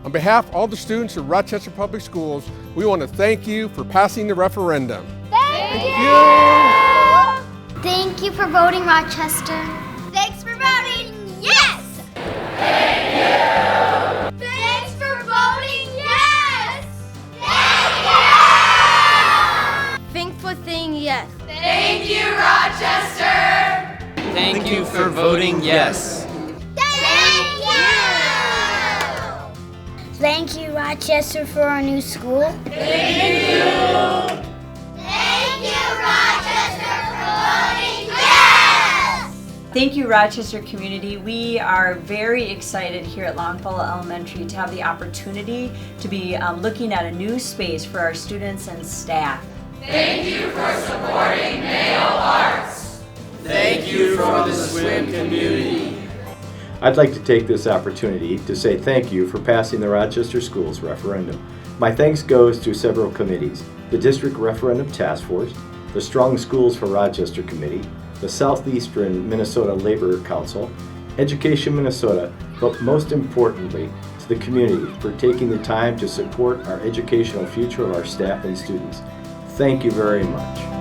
On behalf of all the students of Rochester Public Schools, we want to thank you for passing the referendum. Thank you! Thank you for voting, Rochester. Thanks for voting yes! Thank you! Thanks for voting yes! Thank you! Thanks for saying yes. Thank you, Rochester! Thank you for voting yes. Thank you! Thank you, Rochester, for our new school. Thank you! Thank you, Rochester, for voting yes! Thank you, Rochester community. We are very excited here at Longfellow Elementary to have the opportunity to be looking at a new space for our students and staff. Thank you for supporting Mayo Arts. Thank you for the swim community. I'd like to take this opportunity to say thank you for passing the Rochester Schools referendum. My thanks goes to several committees: the District Referendum Task Force, the Strong Schools for Rochester Committee, the Southeastern Minnesota Labor Council, Education Minnesota, but most importantly, to the community for taking the time to support our educational future of our staff and students. Thank you very much.